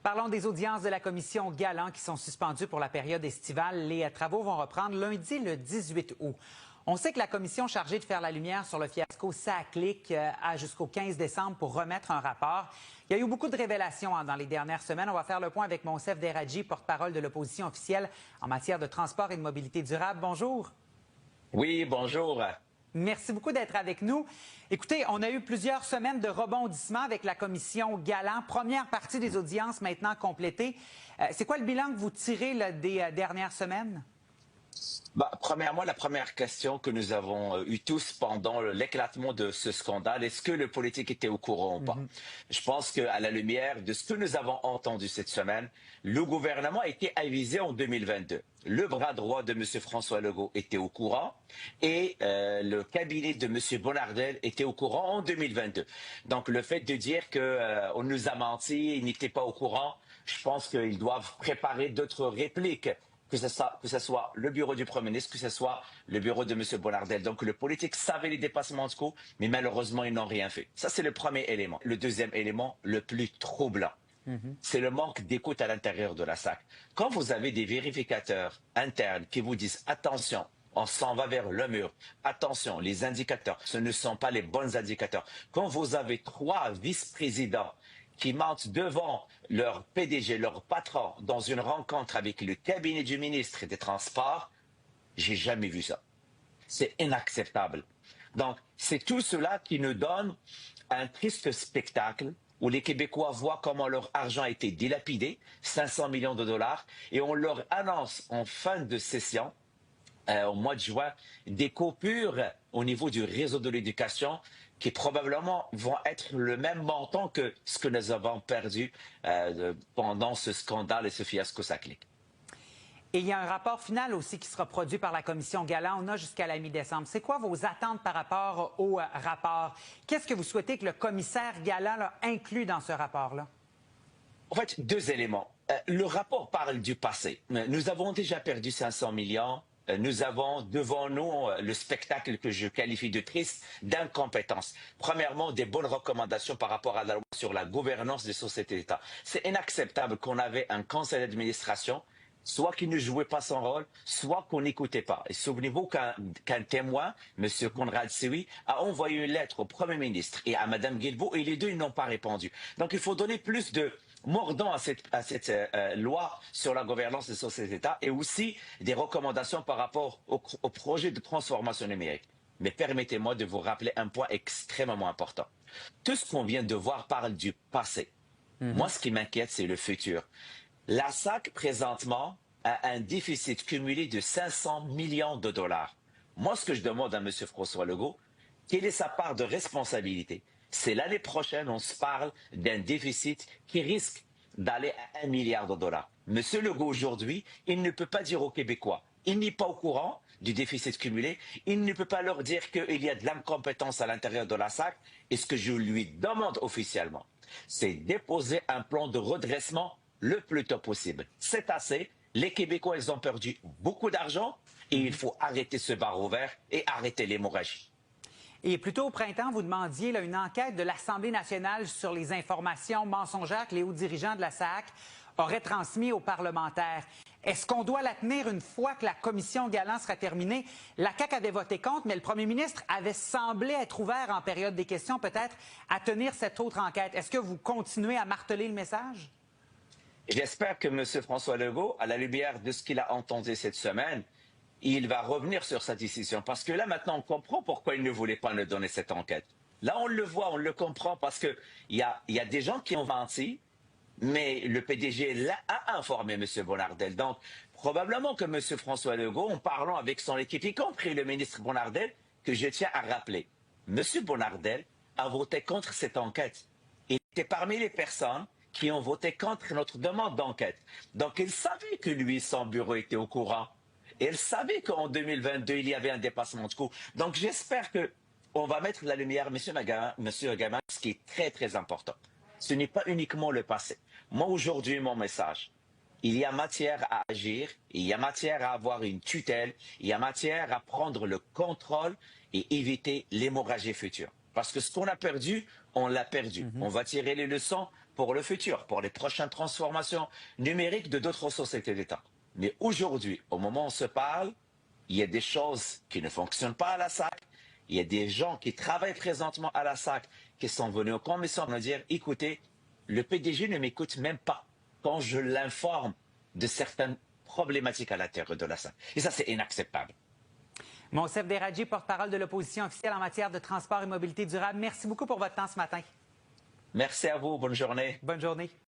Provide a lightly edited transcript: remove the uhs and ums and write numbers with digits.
Parlons des audiences de la commission Galland qui sont suspendues pour la période estivale. Les travaux vont reprendre lundi, le 18 août. On sait que la commission chargée de faire la lumière sur le fiasco SAC-LIC a jusqu'au 15 décembre pour remettre un rapport. Il y a eu beaucoup de révélations dans les dernières semaines. On va faire le point avec Monsef Deradji, porte-parole de l'opposition officielle en matière de transport et de mobilité durable. Bonjour. Oui, bonjour. Merci beaucoup d'être avec nous. Écoutez, on a eu plusieurs semaines de rebondissement avec la commission Galland. Première partie des audiences maintenant complétée. C'est quoi le bilan que vous tirez des dernières semaines? Premièrement, la première question que nous avons eue tous pendant l'éclatement de ce scandale, est-ce que le politique était au courant ou pas? Je pense qu'à la lumière de ce que nous avons entendu cette semaine, le gouvernement a été avisé en 2022. Le bras droit de M. François Legault était au courant et le cabinet de M. Bonnardel était au courant en 2022. Donc le fait de dire qu'on nous a menti, il n'était pas au courant, je pense qu'ils doivent préparer d'autres répliques. Que ce soit le bureau du Premier ministre, que ce soit le bureau de M. Bonnardel. Donc le politique savait les dépassements de coûts, mais malheureusement, ils n'ont rien fait. Ça, c'est le premier élément. Le deuxième élément, le plus troublant, c'est le manque d'écoute à l'intérieur de la SAC. Quand vous avez des vérificateurs internes qui vous disent « Attention, on s'en va vers le mur. Attention, les indicateurs, ce ne sont pas les bons indicateurs. » Quand vous avez 3 vice-présidents qui mentent devant leur PDG, leur patron, dans une rencontre avec le cabinet du ministre des Transports, j'ai jamais vu ça. C'est inacceptable. Donc, c'est tout cela qui nous donne un triste spectacle où les Québécois voient comment leur argent a été dilapidé, 500 millions de dollars, et on leur annonce en fin de session, au mois de juin, des coupures au niveau du réseau de l'éducation qui probablement vont être le même montant que ce que nous avons perdu pendant ce scandale et ce fiasco SAC-LIC. Et il y a un rapport final aussi qui sera produit par la commission Galland. On a jusqu'à la mi-décembre. C'est quoi vos attentes par rapport au rapport? Qu'est-ce que vous souhaitez que le commissaire Galland inclue dans ce rapport-là? En fait, 2 éléments. Le rapport parle du passé. Nous avons déjà perdu 500 millions. Nous avons devant nous le spectacle que je qualifie de triste d'incompétence. Premièrement, des bonnes recommandations par rapport à la loi sur la gouvernance des sociétés d'État. C'est inacceptable qu'on avait un conseil d'administration, soit qui ne jouait pas son rôle, soit qu'on n'écoutait pas. Et souvenez-vous qu'un témoin, M. Conrad Sioui, a envoyé une lettre au Premier ministre et à Mme Guilbeault et les deux, ils n'ont pas répondu. Donc il faut donner plus de mordant à cette loi sur la gouvernance des sociétés d'État et aussi des recommandations par rapport au projet de transformation numérique. Mais permettez-moi de vous rappeler un point extrêmement important. Tout ce qu'on vient de voir parle du passé. Moi, ce qui m'inquiète, c'est le futur. La SAC, présentement, a un déficit cumulé de 500 millions de dollars. Moi, ce que je demande à M. François Legault, quelle est sa part de responsabilité? C'est l'année prochaine, on se parle d'un déficit qui risque d'aller à 1 milliard de dollars. Monsieur Legault, aujourd'hui, il ne peut pas dire aux Québécois, il n'est pas au courant du déficit cumulé, il ne peut pas leur dire qu'il y a de l'incompétence à l'intérieur de la SAC. Et ce que je lui demande officiellement, c'est déposer un plan de redressement le plus tôt possible. C'est assez. Les Québécois, ils ont perdu beaucoup d'argent et il faut arrêter ce barreau vert et arrêter l'hémorragie. Et plus tôt au printemps, vous demandiez une enquête de l'Assemblée nationale sur les informations mensongères que les hauts dirigeants de la SAC auraient transmises aux parlementaires. Est-ce qu'on doit la tenir une fois que la commission Galland sera terminée? La CAQ avait voté contre, mais le premier ministre avait semblé être ouvert en période des questions, peut-être, à tenir cette autre enquête. Est-ce que vous continuez à marteler le message? J'espère que M. François Legault, à la lumière de ce qu'il a entendu cette semaine, il va revenir sur sa décision. Parce que là, maintenant, on comprend pourquoi il ne voulait pas nous donner cette enquête. Là, on le voit, on le comprend, parce qu'il y a des gens qui ont menti, mais le PDG a informé M. Bonnardel. Donc, probablement que M. François Legault, en parlant avec son équipe, y compris le ministre Bonnardel, que je tiens à rappeler, M. Bonnardel a voté contre cette enquête. Il était parmi les personnes qui ont voté contre notre demande d'enquête. Donc, il savait que lui, son bureau était au courant. Et elle savait qu'en 2022, il y avait un dépassement de coûts. Donc, j'espère qu'on va mettre la lumière, M. Gamin, ce qui est très, très important. Ce n'est pas uniquement le passé. Moi, aujourd'hui, mon message, il y a matière à agir, il y a matière à avoir une tutelle, il y a matière à prendre le contrôle et éviter l'hémorragie future. Parce que ce qu'on a perdu, on l'a perdu. On va tirer les leçons pour le futur, pour les prochaines transformations numériques de d'autres sociétés d'État. Mais aujourd'hui, au moment où on se parle, il y a des choses qui ne fonctionnent pas à la SAC. Il y a des gens qui travaillent présentement à la SAC qui sont venus aux commissions nous dire, écoutez, le PDG ne m'écoute même pas quand je l'informe de certaines problématiques à l'intérieur de la SAC. Et ça, c'est inacceptable. Monsef Deradji, porte-parole de l'opposition officielle en matière de transport et mobilité durable. Merci beaucoup pour votre temps ce matin. Merci à vous. Bonne journée. Bonne journée.